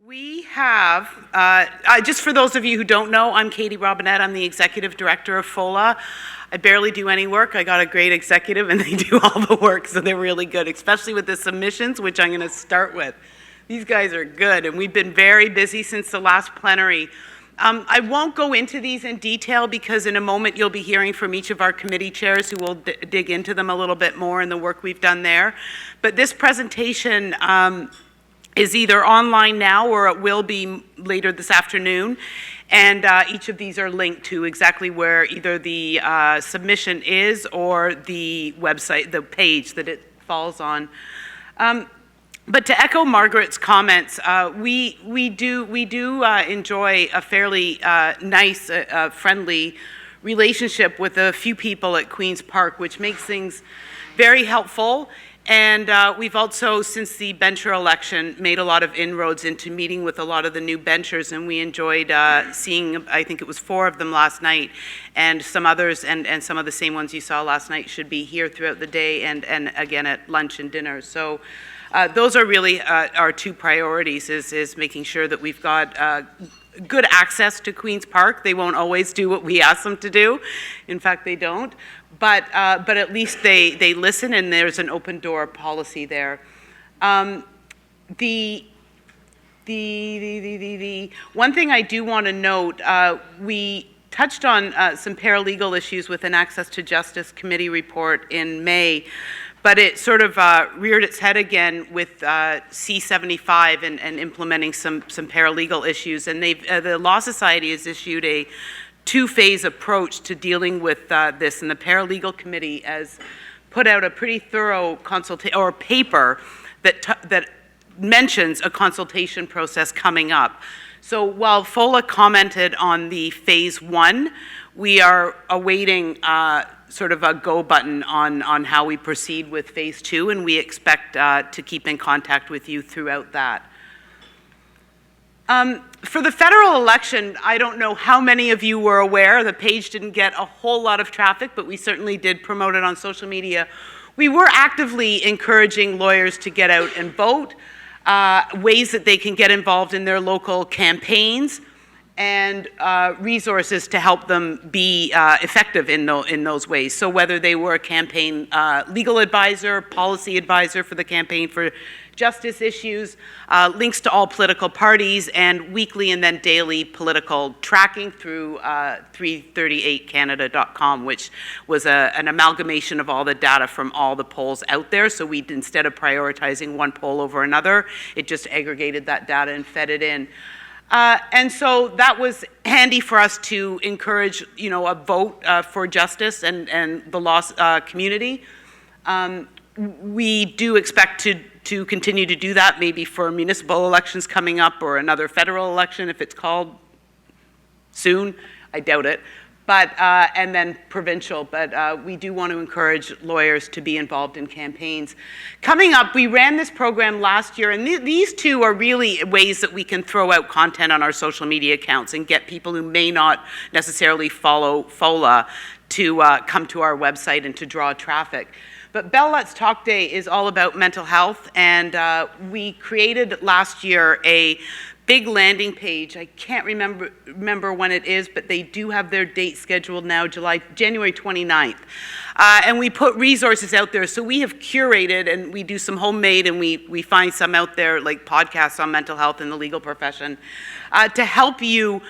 We have, just for those of you who don't know, I'm Katie Robinette. I'm the Executive Director of FOLA. I barely do any work. I got a great executive and they do all the work, so they're really good, especially with the submissions, which I'm going to start with. These guys are good, and we've been very busy since the last plenary. I won't go into these in detail because in a moment you'll be hearing from each of our committee chairs who will dig into them a little bit more in the work we've done there. But this presentation is either online now or it will be later this afternoon. And each of these are linked to exactly where either the submission is or the website, the page that it falls on. But to echo Margaret's comments, we do enjoy a fairly nice, friendly relationship with a few people at Queen's Park, which makes things very helpful. And we've also, since the bencher election, made a lot of inroads into meeting with a lot of the new benchers, and we enjoyed seeing, I think it was 4 of them last night, and some others, and some of the same ones you saw last night should be here throughout the day and again at lunch and dinner. So those are really our 2 priorities, is making sure that we've got good access to Queen's Park. They won't always do what we ask them to do. In fact, they don't. But at least they listen, and there's an open door policy there. The one thing I do want to note, we touched on some paralegal issues with an Access to Justice Committee report in May, but it sort of reared its head again with C-75 and implementing some paralegal issues. And the Law Society has issued a 2-phase approach to dealing with this, and the Paralegal Committee has put out a pretty thorough paper that mentions a consultation process coming up. So while FOLA commented on the phase 1, we are awaiting sort of a go button on how we proceed with phase 2, and we expect to keep in contact with you throughout that. For the federal election, I don't know how many of you were aware. The page didn't get a whole lot of traffic, but we certainly did promote it on social media. We were actively encouraging lawyers to get out and vote, ways that they can get involved in their local campaigns, and resources to help them be effective in those ways. So whether they were a campaign legal advisor, policy advisor for the campaign for justice issues, links to all political parties, and weekly and then daily political tracking through 338canada.com, which was an amalgamation of all the data from all the polls out there. So we, instead of prioritizing one poll over another, it just aggregated that data and fed it in. And so that was handy for us to encourage, a vote for justice and the law community. We do expect to continue to do that, maybe for municipal elections coming up or another federal election if it's called soon. I doubt it. But, and then provincial, but we do want to encourage lawyers to be involved in campaigns. Coming up, we ran this program last year, and these 2 are really ways that we can throw out content on our social media accounts and get people who may not necessarily follow FOLA to come to our website and to draw traffic. But Bell Let's Talk Day is all about mental health, and we created last year a big landing page. I can't remember when it is, but they do have their date scheduled now, January 29th. And we put resources out there. So we have curated, and we do some homemade, and we find some out there, like podcasts on mental health in the legal profession, to help you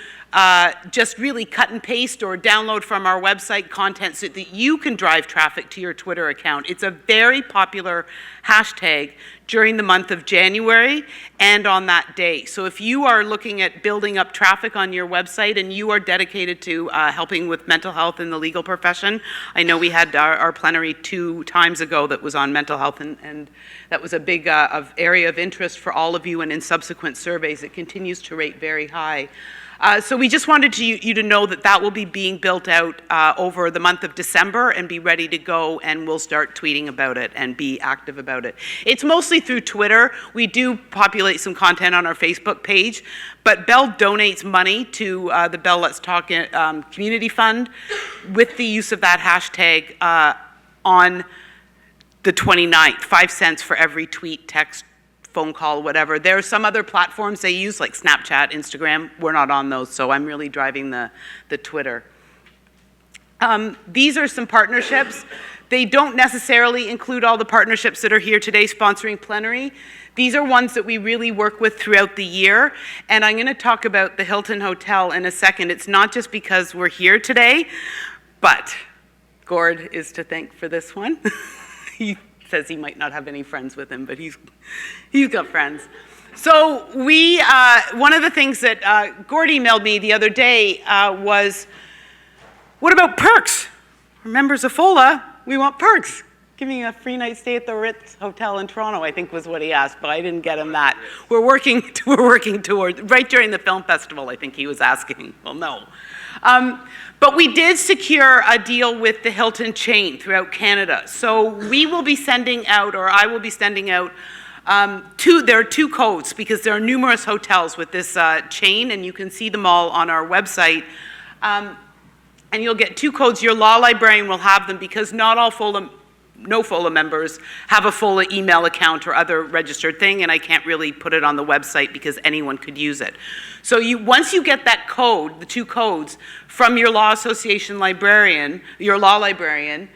just really cut and paste or download from our website content so that you can drive traffic to your Twitter account. It's a very popular hashtag during the month of January and on that day. So if you are looking at building up traffic on your website and you are dedicated to helping with mental health in the legal profession, I know we had our plenary 2 times ago that was on mental health, and that was a big area of interest for all of you, and in subsequent surveys it continues to rate very high. So we just wanted you to know that will be being built out over the month of December and be ready to go, and we'll start tweeting about it and be active about it. It's mostly through Twitter. We do populate some content on our Facebook page, but Bell donates money to the Bell Let's Talk Community Fund with the use of that hashtag on the 29th, 5 cents for every tweet, text, phone call, whatever. There are some other platforms they use, like Snapchat, Instagram. We're not on those, so I'm really driving the Twitter. These are some partnerships. They don't necessarily include all the partnerships that are here today sponsoring Plenary. These are ones that we really work with throughout the year, and I'm going to talk about the Hilton Hotel in a second. It's not just because we're here today, but Gord is to thank for this one. He says he might not have any friends with him, but he's got friends. So one of the things that Gord emailed me the other day was, what about perks? For members of FOLA, we want perks. Give me a free night stay at the Ritz Hotel in Toronto, I think was what he asked, but I didn't get him that. We're working toward, right during the film festival, I think he was asking. Well, no. But we did secure a deal with the Hilton chain throughout Canada. So we will be sending out, or I will be sending out, there are 2 codes because there are numerous hotels with this chain, and you can see them all on our website. And you'll get 2 codes. Your law librarian will have them because not all no FOLA members have a FOLA email account or other registered thing, and I can't really put it on the website because anyone could use it. So once you get that code, the 2 codes, from your law association librarian, your law librarian,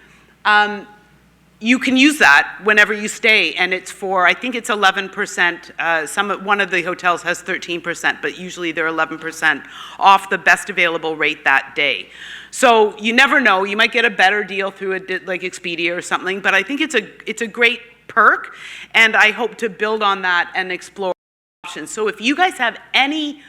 you can use that whenever you stay, and it's for, I think it's 11%. One of the hotels has 13%, but usually they're 11% off the best available rate that day. So you never know, you might get a better deal through like Expedia or something, but I think it's a great perk, and I hope to build on that and explore options. So if you guys have any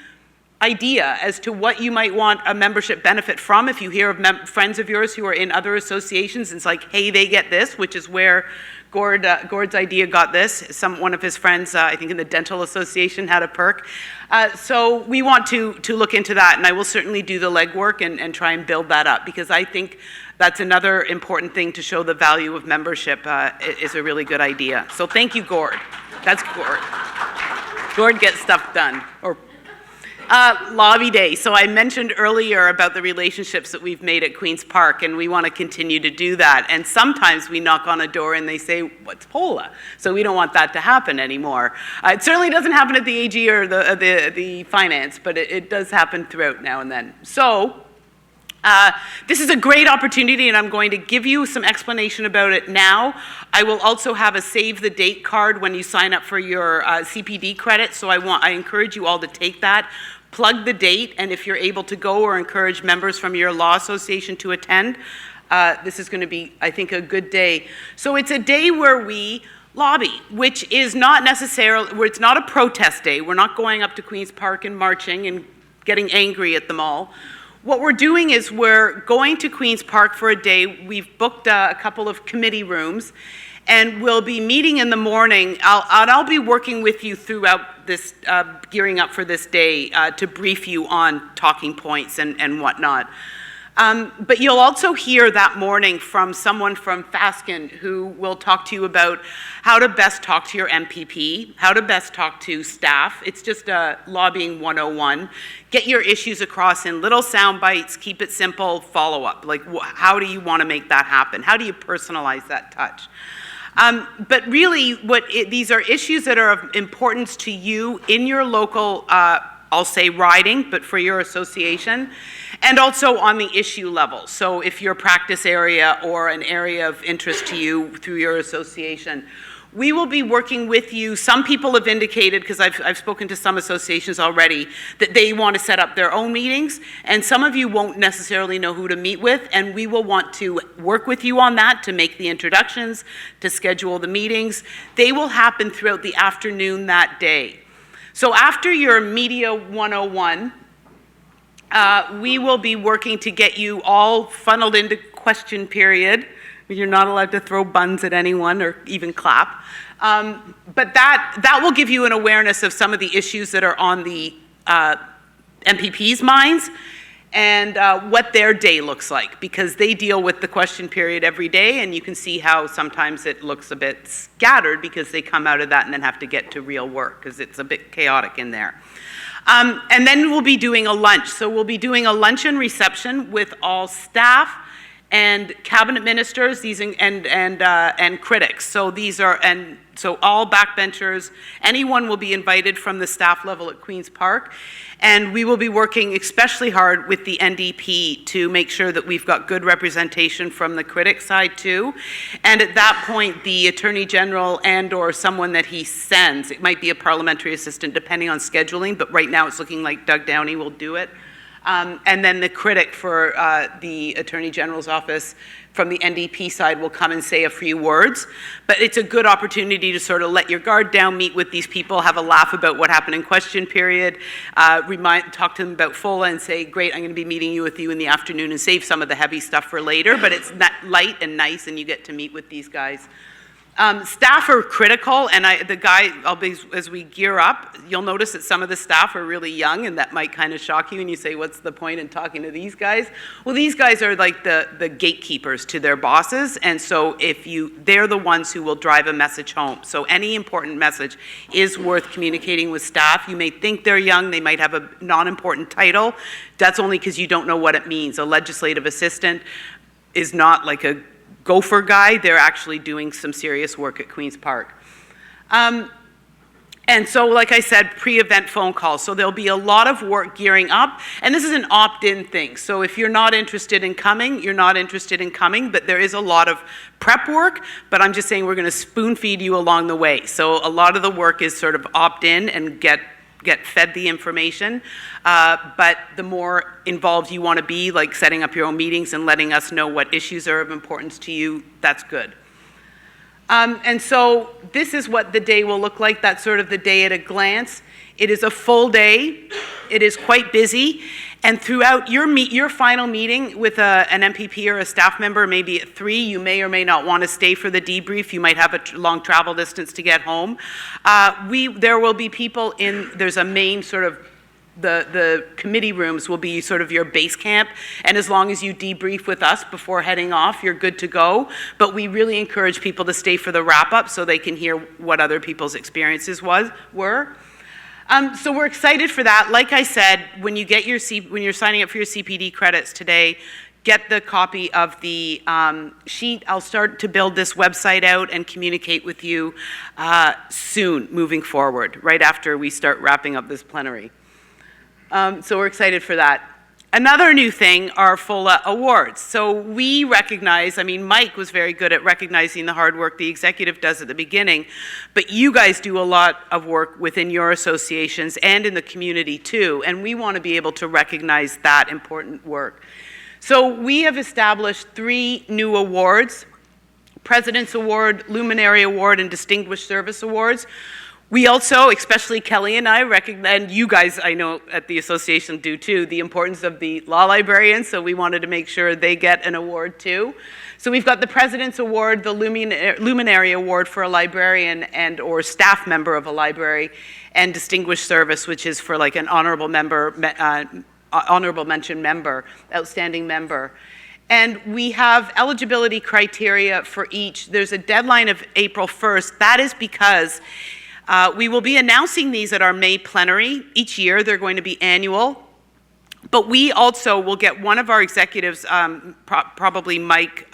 idea as to what you might want a membership benefit from, if you hear of friends of yours who are in other associations, and it's like, hey, they get this, which is where Gord's idea got this. One of his friends, I think in the dental association, had a perk. So we want to look into that, and I will certainly do the legwork and try and build that up, because I think that's another important thing to show the value of membership is a really good idea. So thank you, Gord. That's Gord. Gord gets stuff done. Lobby Day. So I mentioned earlier about the relationships that we've made at Queen's Park, and we want to continue to do that. And sometimes we knock on a door and they say, what's FOLA? So we don't want that to happen anymore. It certainly doesn't happen at the AG or the finance, but it does happen throughout now and then. So this is a great opportunity, and I'm going to give you some explanation about it now. I will also have a save the date card when you sign up for your CPD credit, so I encourage you all to take that. Plug the date, and if you're able to go or encourage members from your law association to attend, this is going to be, I think, a good day. So it's a day where we lobby, which is not necessarily, where it's not a protest day. We're not going up to Queen's Park and marching and getting angry at them all. What we're doing is we're going to Queen's Park for a day. We've booked a couple of committee rooms, and we'll be meeting in the morning. I'll be working with you throughout this, gearing up for this day to brief you on talking points and whatnot. But you'll also hear that morning from someone from Fasken who will talk to you about how to best talk to your MPP, how to best talk to staff. It's just a lobbying 101. Get your issues across in little sound bites, keep it simple, follow up. Like, how do you want to make that happen? How do you personalize that touch? But really, these are issues that are of importance to you in your local, I'll say riding, but for your association, and also on the issue level. So if your practice area or an area of interest to you through your association, we will be working with you. Some people have indicated, because I've spoken to some associations already, that they want to set up their own meetings, and some of you won't necessarily know who to meet with, and we will want to work with you on that to make the introductions, to schedule the meetings. They will happen throughout the afternoon that day. So after your Media 101, we will be working to get you all funneled into question period. You're not allowed to throw buns at anyone or even clap. But that will give you an awareness of some of the issues that are on the MPP's minds and what their day looks like, because they deal with the question period every day, and you can see how sometimes it looks a bit scattered because they come out of that and then have to get to real work because it's a bit chaotic in there. And then we'll be doing a lunch. So we'll be doing a luncheon reception with all staff and cabinet ministers, and critics. So these are, and so all backbenchers, anyone will be invited from the staff level at Queen's Park. And we will be working especially hard with the NDP to make sure that we've got good representation from the critic side too. And at that point, the Attorney General and/or someone that he sends, it might be a parliamentary assistant depending on scheduling, but right now it's looking like Doug Downey will do it. And then the critic for the Attorney General's office from the NDP side will come and say a few words. But it's a good opportunity to sort of let your guard down, meet with these people, have a laugh about what happened in question period, talk to them about FOLA and say, great, I'm going to be meeting with you in the afternoon, and save some of the heavy stuff for later. But it's light and nice, and you get to meet with these guys. Staff are critical, and as we gear up, you'll notice that some of the staff are really young, and that might kind of shock you, and you say, what's the point in talking to these guys? Well, these guys are like the gatekeepers to their bosses, and so they're the ones who will drive a message home. So any important message is worth communicating with staff. You may think they're young, they might have a non-important title. That's only because you don't know what it means. A legislative assistant is not like a gopher guy. They're actually doing some serious work at Queen's Park. And so, like I said, pre-event phone calls. So there'll be a lot of work gearing up, and this is an opt-in thing. So if you're not interested in coming, you're not interested in coming, but there is a lot of prep work, but I'm just saying we're going to spoon feed you along the way. So a lot of the work is sort of opt-in and get fed the information, but the more involved you want to be, like setting up your own meetings and letting us know what issues are of importance to you, that's good. And so this is what the day will look like. That's sort of the day at a glance. It is a full day. It is quite busy. And throughout your final meeting with an MPP or a staff member, maybe at 3, you may or may not want to stay for the debrief. You might have a long travel distance to get home. There will be people there's a main sort of, the committee rooms will be sort of your base camp, and as long as you debrief with us before heading off, you're good to go. But we really encourage people to stay for the wrap-up so they can hear what other people's experiences were. So we're excited for that. Like I said, when you're signing up for your CPD credits today, get the copy of the sheet. I'll start to build this website out and communicate with you soon, moving forward, right after we start wrapping up this plenary. So we're excited for that. Another new thing are FOLA awards. So we recognize, Mike was very good at recognizing the hard work the executive does at the beginning, but you guys do a lot of work within your associations and in the community too, and we want to be able to recognize that important work. So we have established 3 new awards: President's Award, Luminary Award, and Distinguished Service Awards. We also, especially Kelly and I, recognize, and you guys I know at the association do too, the importance of the law librarians, so we wanted to make sure they get an award too. So we've got the President's Award, the Luminary Award for a librarian and or staff member of a library, and Distinguished Service, which is for like an honorable mention member, outstanding member. And we have eligibility criteria for each. There's a deadline of April 1st. That is because we will be announcing these at our May plenary. Each year, they're going to be annual. But we also will get one of our executives, probably Mike,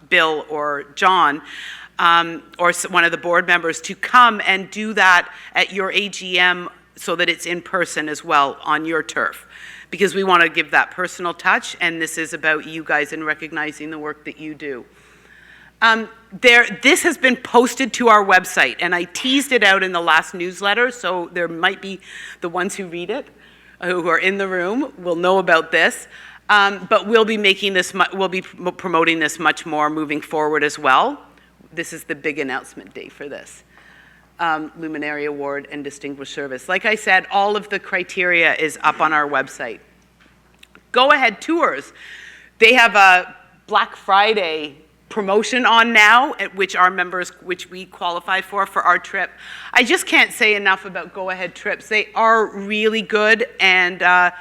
Bill, or John, or one of the board members, to come and do that at your AGM so that it's in person as well on your turf. Because we want to give that personal touch, and this is about you guys and recognizing the work that you do. This has been posted to our website, and I teased it out in the last newsletter, so there might be the ones who read it, who are in the room, will know about this. But we'll be promoting this much more moving forward as well. This is the big announcement day for this. Luminary Award and Distinguished Service. Like I said, all of the criteria is up on our website. Go Ahead Tours. They have a Black Friday promotion on now, at which our members, which we qualify for our trip. I just can't say enough about Go Ahead trips. They are really good, and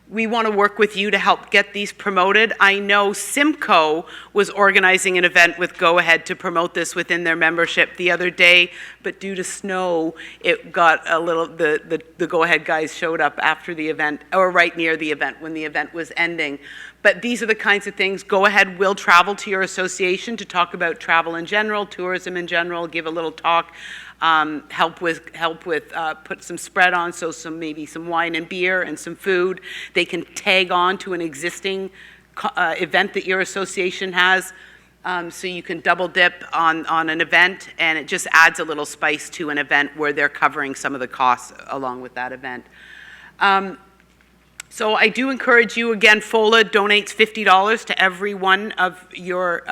we want to work with you to help get these promoted. I know Simcoe was organizing an event with Go Ahead to promote this within their membership the other day, but due to snow, it got a little, the Go Ahead guys showed up after the event, or right near the event when the event was ending. But these are the kinds of things. Go ahead, we'll travel to your association to talk about travel in general, tourism in general, give a little talk, help with put some spread on, so maybe some wine and beer and some food. They can tag on to an existing event that your association has. So you can double dip on an event, and it just adds a little spice to an event where they're covering some of the costs along with that event. So I do encourage you, again, FOLA donates $50 to every one of your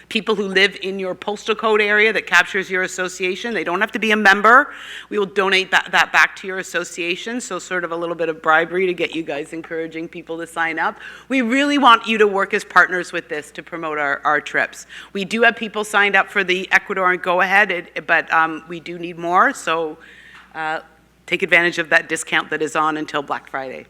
people who live in your postal code area that captures your association. They don't have to be a member. We will donate that back to your association, so sort of a little bit of bribery to get you guys encouraging people to sign up. We really want you to work as partners with this to promote our trips. We do have people signed up for the Ecuador and Go Ahead, but we do need more, so take advantage of that discount that is on until Black Friday.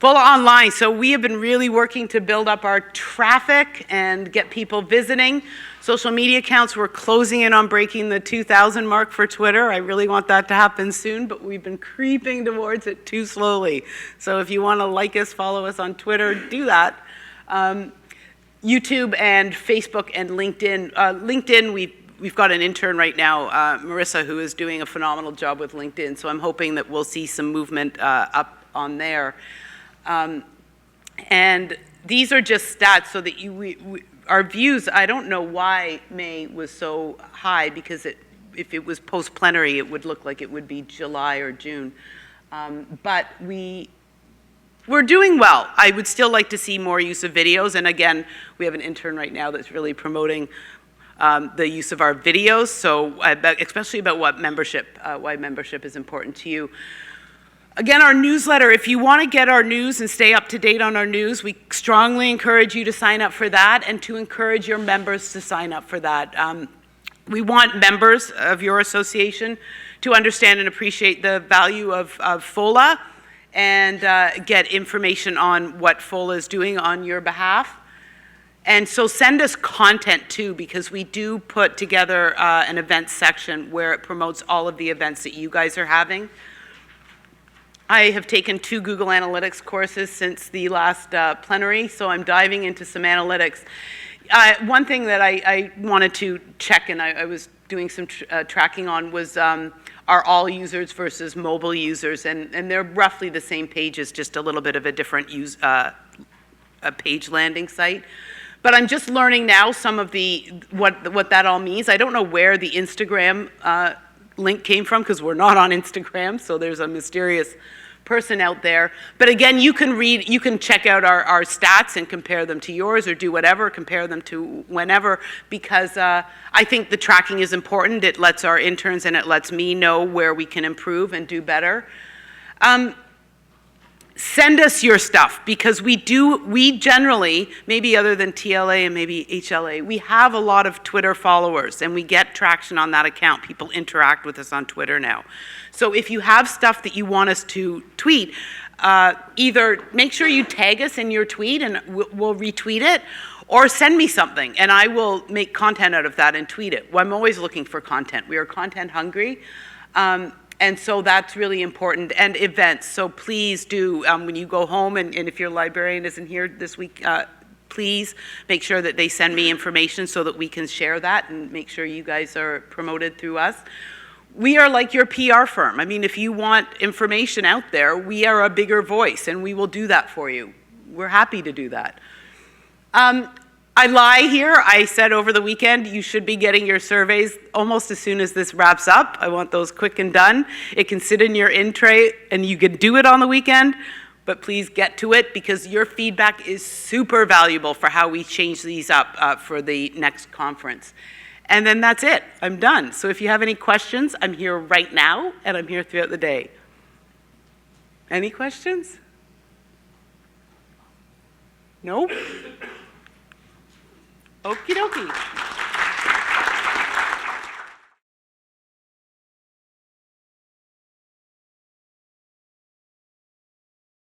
FOLA Online, so we have been really working to build up our traffic and get people visiting. Social media accounts, we're closing in on breaking the 2,000 mark for Twitter. I really want that to happen soon, but we've been creeping towards it too slowly. So if you want to like us, follow us on Twitter, do that. YouTube and Facebook and LinkedIn. LinkedIn, we've got an intern right now, Marissa, who is doing a phenomenal job with LinkedIn, so I'm hoping that we'll see some movement up on there. And these are just stats so that our views, I don't know why May was so high, because if it was post-plenary, it would look like it would be July or June. But we're doing well. I would still like to see more use of videos. And again, we have an intern right now that's really promoting the use of our videos, so especially about why membership is important to you. Again, our newsletter, if you want to get our news and stay up to date on our news, we strongly encourage you to sign up for that and to encourage your members to sign up for that. We want members of your association to understand and appreciate the value of FOLA and get information on what FOLA is doing on your behalf. And so send us content too, because we do put together an events section where it promotes all of the events that you guys are having. I have taken 2 Google Analytics courses since the last plenary, so I'm diving into some analytics. One thing that I wanted to check, and I was doing some tracking on, was are all users versus mobile users, and they're roughly the same pages, just a little bit of a different a page landing site. But I'm just learning now some of what that all means. I don't know where the Instagram link came from, because we're not on Instagram, so there's a mysterious person out there. But again, you can check out our stats and compare them to yours, or do whatever, compare them to whenever, because I think the tracking is important. It lets our interns and it lets me know where we can improve and do better. Send us your stuff, because we generally, maybe other than TLA and maybe HLA, we have a lot of Twitter followers, and we get traction on that account. People interact with us on Twitter now. So if you have stuff that you want us to tweet, either make sure you tag us in your tweet and we'll retweet it, or send me something and I will make content out of that and tweet it. Well, I'm always looking for content. We are content hungry. And so that's really important. And events, so please do, when you go home, and if your librarian isn't here this week, please make sure that they send me information so that we can share that and make sure you guys are promoted through us. We are like your PR firm. I mean, if you want information out there, we are a bigger voice, and we will do that for you. We're happy to do that. I lie here. I said over the weekend, you should be getting your surveys almost as soon as this wraps up. I want those quick and done. It can sit in your in tray, and you can do it on the weekend, but please get to it, because your feedback is super valuable for how we change these up for the next conference. And then that's it. I'm done. So if you have any questions, I'm here right now, and I'm here throughout the day. Any questions? No? Okie dokie.